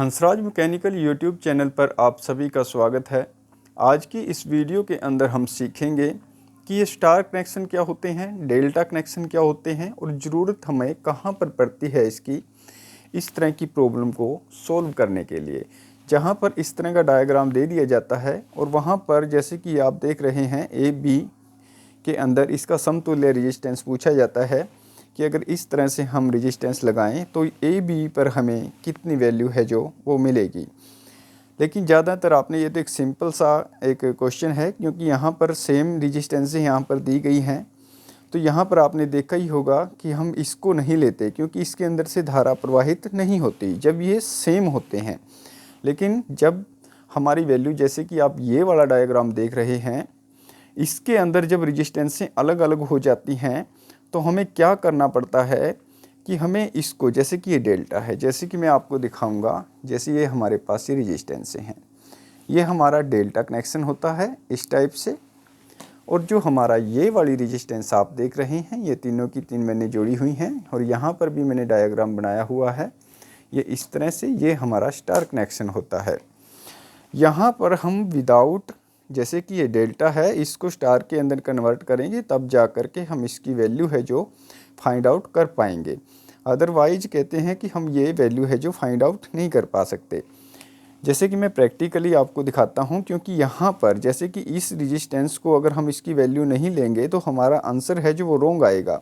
Hansraj mechanical YouTube channel पर आप सभी का स्वागत है। आज की इस वीडियो के अंदर हम सीखेंगे कि ये स्टार कनेक्शन क्या होते हैं, डेल्टा कनेक्शन क्या होते हैं और ज़रूरत हमें कहाँ पर पड़ती है इसकी, इस तरह की प्रॉब्लम को सॉल्व करने के लिए। जहाँ पर इस तरह का डायग्राम दे दिया जाता है और वहाँ पर जैसे कि आप देख रहे हैं ए बी के अंदर इसका समतुल्य रेजिस्टेंस पूछा जाता है कि अगर इस तरह से हम रेजिस्टेंस लगाएं तो ए बी पर हमें कितनी वैल्यू है जो वो मिलेगी। लेकिन ज़्यादातर आपने ये तो एक सिंपल सा एक क्वेश्चन है, क्योंकि यहाँ पर सेम रेजिस्टेंसें यहाँ पर दी गई हैं, तो यहाँ पर आपने देखा ही होगा कि हम इसको नहीं लेते क्योंकि इसके अंदर से धारा प्रवाहित नहीं होती जब ये सेम होते हैं। लेकिन जब हमारी वैल्यू, जैसे कि आप ये वाला डायग्राम देख रहे हैं, इसके अंदर जब रेजिस्टेंसें अलग अलग हो जाती हैं तो हमें क्या करना पड़ता है कि हमें इसको, जैसे कि ये डेल्टा है, जैसे कि मैं आपको दिखाऊंगा, जैसे ये हमारे पास ये रेजिस्टेंसें हैं, ये हमारा डेल्टा कनेक्शन होता है इस टाइप से। और जो हमारा ये वाली रेजिस्टेंस आप देख रहे हैं, ये तीनों की तीन मैंने जोड़ी हुई हैं और यहाँ पर भी मैंने डायग्राम बनाया हुआ है, ये इस तरह से, ये हमारा स्टार कनेक्शन होता है। यहाँ पर हम विदाउट, जैसे कि ये डेल्टा है, इसको स्टार के अंदर कन्वर्ट करेंगे तब जा कर के हम इसकी वैल्यू है जो फाइंड आउट कर पाएंगे। अदरवाइज कहते हैं कि हम ये वैल्यू है जो फाइंड आउट नहीं कर पा सकते। जैसे कि मैं प्रैक्टिकली आपको दिखाता हूँ, क्योंकि यहाँ पर जैसे कि इस रेजिस्टेंस को अगर हम इसकी वैल्यू नहीं लेंगे तो हमारा आंसर है जो वो रॉन्ग आएगा।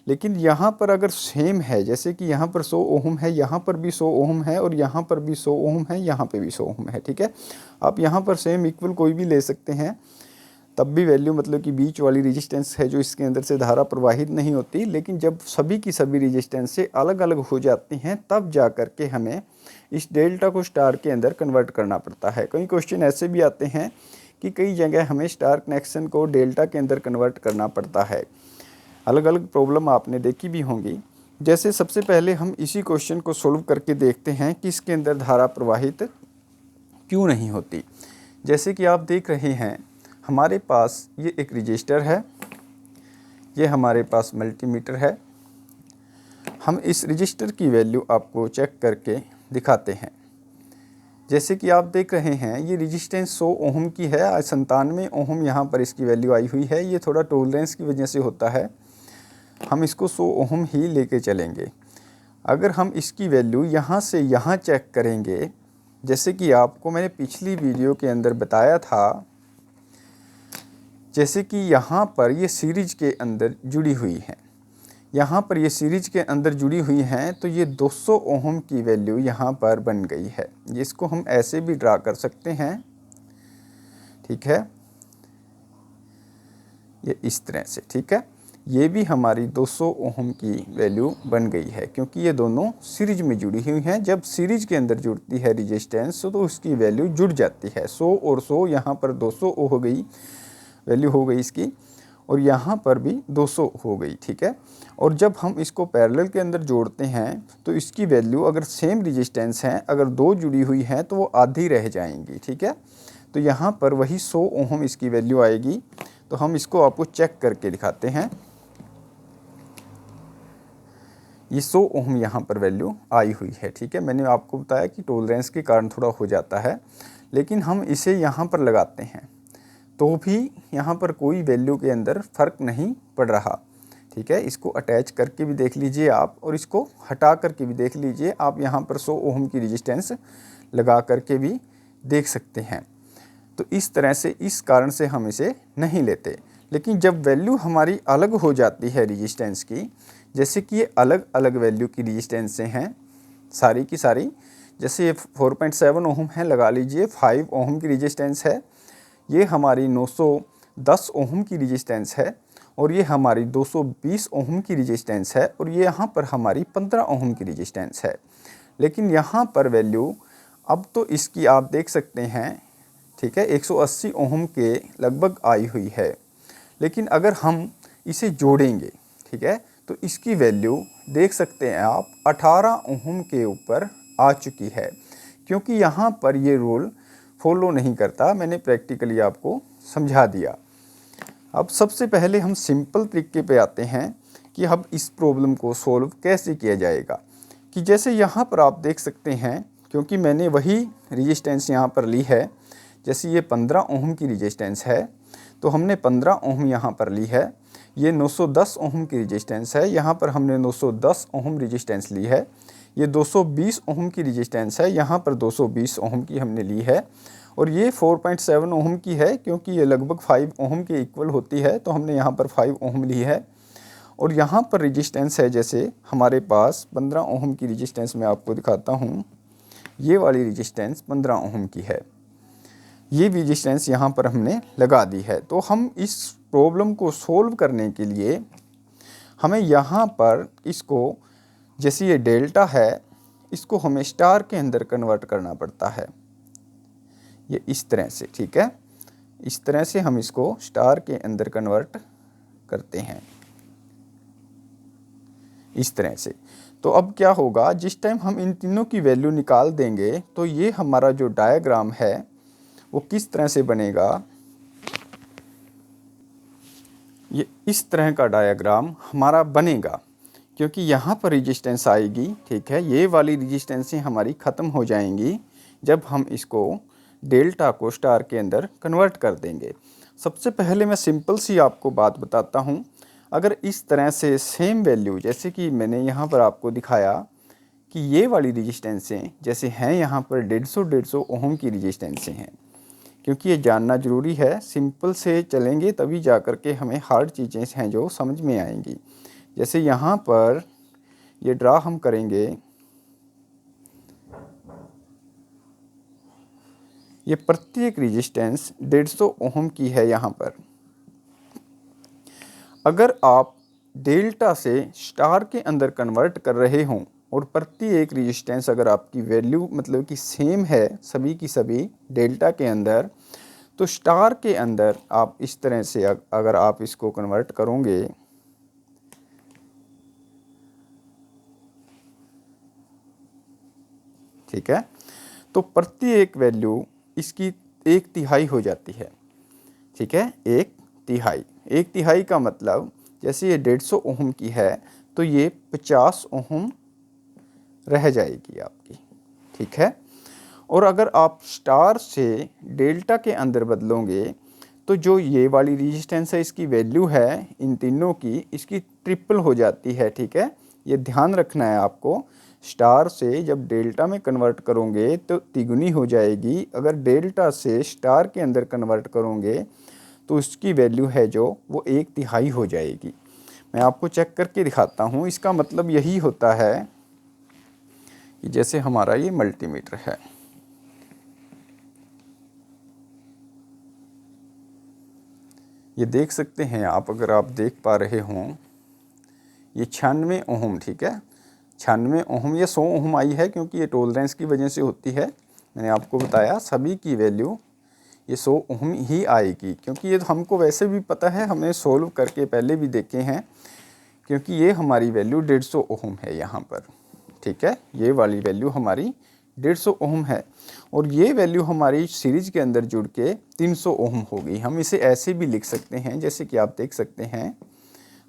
लेकिन यहाँ पर अगर सेम है, जैसे कि यहाँ पर 100 ओम है, यहाँ पर भी 100 ओम है और यहाँ पर भी 100 ओम है, यहाँ पे भी 100 ओम है, ठीक है। आप यहाँ पर सेम इक्वल कोई भी ले सकते हैं, तब भी वैल्यू, मतलब कि बीच वाली रेजिस्टेंस है जो इसके अंदर से धारा प्रवाहित नहीं होती। लेकिन जब सभी की सभी रेजिस्टेंस से अलग अलग हो जाती हैं तब जा कर के हमें इस डेल्टा को स्टार के अंदर कन्वर्ट करना पड़ता है। कई क्वेश्चन ऐसे भी आते हैं कि कई जगह हमें स्टार कनेक्शन को डेल्टा के अंदर कन्वर्ट करना पड़ता है। अलग अलग प्रॉब्लम आपने देखी भी होंगी। जैसे सबसे पहले हम इसी क्वेश्चन को सोल्व करके देखते हैं कि इसके अंदर धारा प्रवाहित क्यों नहीं होती। जैसे कि आप देख रहे हैं, हमारे पास ये एक रजिस्टर है, ये हमारे पास मल्टीमीटर है। हम इस रजिस्टर की वैल्यू आपको चेक करके दिखाते हैं। जैसे कि आप देख रहे हैं, ये रेजिस्टेंस 100 ओम की है, 97 ओम यहाँ पर इसकी वैल्यू आई हुई है। ये थोड़ा टॉलरेंस की वजह से होता है, हम इसको 100 ओम ही लेके चलेंगे। अगर हम इसकी वैल्यू यहाँ से यहाँ चेक करेंगे, जैसे कि आपको मैंने पिछली वीडियो के अंदर बताया था, जैसे कि यहाँ पर ये सीरीज के अंदर जुड़ी हुई है, यहाँ पर ये सीरीज के अंदर जुड़ी हुई हैं, तो ये 200 ओम की वैल्यू यहाँ पर बन गई है। इसको हम ऐसे भी ड्रा कर सकते हैं, ठीक है, ये इस तरह से, ठीक है। ये भी हमारी 200 ओम की वैल्यू बन गई है क्योंकि ये दोनों सीरीज में जुड़ी हुई हैं। जब सीरीज के अंदर जुड़ती है रेजिस्टेंस तो उसकी वैल्यू जुड़ जाती है। 100 और 100, यहाँ पर 200 हो गई, वैल्यू हो गई इसकी, और यहाँ पर भी 200 हो गई, ठीक है। और जब हम इसको पैरेलल के अंदर जोड़ते हैं तो इसकी वैल्यू, अगर सेम रेजिस्टेंस हैं, अगर दो जुड़ी हुई हैं तो वो आधी रह जाएंगी, ठीक है। तो यहाँ पर वही 100 ओम इसकी वैल्यू आएगी। तो हम इसको आपको चेक करके दिखाते हैं। ये 100 ओम यहाँ पर वैल्यू आई हुई है, ठीक है। मैंने आपको बताया कि टॉलरेंस के कारण थोड़ा हो जाता है, लेकिन हम इसे यहाँ पर लगाते हैं तो भी यहाँ पर कोई वैल्यू के अंदर फ़र्क नहीं पड़ रहा, ठीक है। इसको अटैच करके भी देख लीजिए आप, और इसको हटा करके भी देख लीजिए आप। यहाँ पर 100 ओम की रेजिस्टेंस लगा करके भी देख सकते हैं। तो इस तरह से, इस कारण से हम इसे नहीं लेते। लेकिन जब वैल्यू हमारी अलग हो जाती है रेजिस्टेंस की, जैसे कि ये अलग अलग वैल्यू की रेजिस्टेंसें हैं सारी की सारी, जैसे ये 4.7 ओम है, लगा लीजिए 5 ओम की रेजिस्टेंस है, ये हमारी 910 ओम की रेजिस्टेंस है, और ये हमारी 220 ओम की रेजिस्टेंस है, और ये यहाँ पर हमारी 15 ओम की रेजिस्टेंस है। लेकिन यहाँ पर वैल्यू अब तो इसकी आप देख सकते हैं, ठीक है, 180 ओम के लगभग आई हुई है। लेकिन अगर हम इसे जोड़ेंगे, ठीक है, तो इसकी वैल्यू देख सकते हैं आप 18 ओम के ऊपर आ चुकी है, क्योंकि यहाँ पर ये रूल फॉलो नहीं करता। मैंने प्रैक्टिकली आपको समझा दिया। अब सबसे पहले हम सिंपल तरीके पे आते हैं कि अब इस प्रॉब्लम को सॉल्व कैसे किया जाएगा। कि जैसे यहाँ पर आप देख सकते हैं क्योंकि मैंने वही रेजिस्टेंस यहाँ पर ली है, जैसे ये 15 ओम की रेजिस्टेंस है तो हमने 15 ओम यहाँ पर ली है। ये 910 ओम की रेजिस्टेंस है, यहाँ पर हमने 910 ओम रेजिस्टेंस ली है। ये 220 ओम की रेजिस्टेंस है, यहाँ पर 220 ओम की हमने ली है। और ये 4.7 ओम की है, क्योंकि ये लगभग 5 ओम के इक्वल होती है तो हमने यहाँ पर 5 ओम ली है। और यहाँ पर रेजिस्टेंस है, जैसे हमारे पास 15 ओम की रेजिस्टेंस मैं आपको दिखाता हूँ। ये वाली रेजिस्टेंस 15 ओम की है, ये रेजिस्टेंस यहाँ पर हमने लगा दी है। तो हम इस प्रॉब्लम को सोल्व करने के लिए हमें यहाँ पर इसको, जैसे ये डेल्टा है, इसको हमें स्टार के अंदर कन्वर्ट करना पड़ता है। ये इस तरह से, ठीक है, इस तरह से हम इसको स्टार के अंदर कन्वर्ट करते हैं, इस तरह से। तो अब क्या होगा, जिस टाइम हम इन तीनों की वैल्यू निकाल देंगे तो ये हमारा जो डायग्राम है वो किस तरह से बनेगा, ये इस तरह का डायग्राम हमारा बनेगा। क्योंकि यहाँ पर रेजिस्टेंस आएगी, ठीक है, ये वाली रेजिस्टेंसें हमारी ख़त्म हो जाएंगी जब हम इसको डेल्टा को स्टार के अंदर कन्वर्ट कर देंगे। सबसे पहले मैं सिंपल सी आपको बात बताता हूँ। अगर इस तरह से सेम वैल्यू, जैसे कि मैंने यहाँ पर आपको दिखाया कि ये वाली रेजिस्टेंसें जैसे हैं, यहाँ पर 150 ओम की रेजिस्टेंसें हैं। क्योंकि ये जानना ज़रूरी है, सिंपल से चलेंगे तभी जा कर के हमें हार्ड चीज़ें हैं जो समझ में आएंगी। जैसे यहाँ पर ये ड्रा हम करेंगे, ये प्रत्येक रेजिस्टेंस 150 ओम की है। यहाँ पर अगर आप डेल्टा से स्टार के अंदर कन्वर्ट कर रहे हों और प्रत्येक रेजिस्टेंस अगर आपकी वैल्यू मतलब कि सेम है सभी की सभी डेल्टा के अंदर, तो स्टार के अंदर आप इस तरह से अगर आप इसको कन्वर्ट करोगे, ठीक है, तो प्रत्येक वैल्यू इसकी 1/3 हो जाती है, ठीक है, 1/3। 1/3 का मतलब जैसे ये 150 ओम की है तो ये 50 ओम रह जाएगी आपकी, ठीक है। और अगर आप स्टार से डेल्टा के अंदर बदलोगे तो जो ये वाली रेजिस्टेंस है इसकी वैल्यू है इन तीनों की, इसकी ट्रिपल हो जाती है, ठीक है। ये ध्यान रखना है आपको, स्टार से जब डेल्टा में कन्वर्ट करोगे तो तिगुनी हो जाएगी, अगर डेल्टा से स्टार के अंदर कन्वर्ट करोगे तो उसकी वैल्यू है जो वो 1/3 हो जाएगी। मैं आपको चेक करके दिखाता हूँ। इसका मतलब यही होता है कि जैसे हमारा ये मल्टीमीटर है, ये देख सकते हैं आप, अगर आप देख पा रहे हों, ये 96 ओम, ठीक है, 96 ओम। ये 100 ओम आई है क्योंकि ये टॉलरेंस की वजह से होती है। मैंने आपको बताया सभी की वैल्यू ये 100 ओम ही आएगी, क्योंकि ये तो हमको वैसे भी पता है, हमने सोल्व करके पहले भी देखे हैं। क्योंकि ये हमारी वैल्यू 150 ओम है यहाँ पर, ठीक है, ये वाली वैल्यू हमारी 150 ओम है। और ये वैल्यू हमारी सीरीज के अंदर जुड़ के 300 ओम हो गई। हम इसे ऐसे भी लिख सकते हैं, जैसे कि आप देख सकते हैं,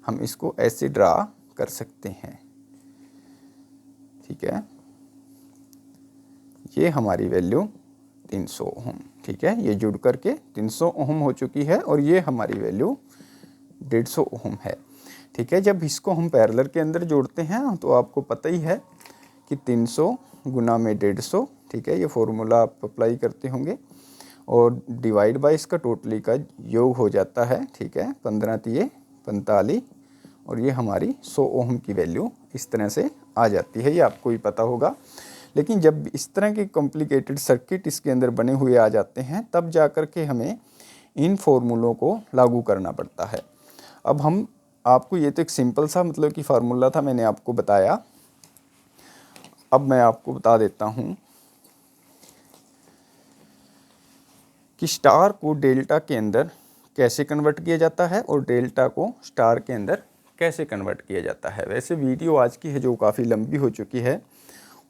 हम इसको ऐसे ड्रा कर सकते हैं, ठीक है। ये हमारी वैल्यू 300 ओम, ठीक है, ये जुड़ करके 300 ओम हो चुकी है और ये हमारी वैल्यू 150 ओम है, ठीक है। जब इसको हम पैरेलल के अंदर जोड़ते हैं तो आपको पता ही है कि 300 गुना में 150, ठीक है, ये फॉर्मूला आप अप्लाई करते होंगे, और डिवाइड बाय इसका टोटली का योग हो जाता है, ठीक है, 15×3 45, और ये हमारी 100 ओम की वैल्यू इस तरह से आ जाती है। ये आपको ही पता होगा। लेकिन जब इस तरह के कॉम्प्लिकेटेड सर्किट इसके अंदर बने हुए आ जाते हैं तब जा कर के हमें इन फॉर्मूलों को लागू करना पड़ता है। अब हम आपको, ये तो एक सिंपल सा मतलब कि फार्मूला था, मैंने आपको बताया। अब मैं आपको बता देता हूँ कि स्टार को डेल्टा के अंदर कैसे कन्वर्ट किया जाता है और डेल्टा को स्टार के अंदर कैसे कन्वर्ट किया जाता है। वैसे वीडियो आज की है जो काफ़ी लंबी हो चुकी है,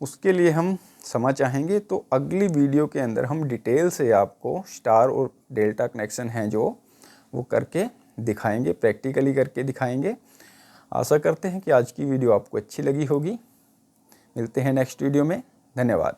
उसके लिए हम समझ चाहेंगे तो अगली वीडियो के अंदर हम डिटेल से आपको स्टार और डेल्टा कनेक्शन हैं जो वो करके दिखाएंगे, प्रैक्टिकली करके दिखाएंगे। आशा करते हैं कि आज की वीडियो आपको अच्छी लगी होगी। मिलते हैं नेक्स्ट वीडियो में। धन्यवाद।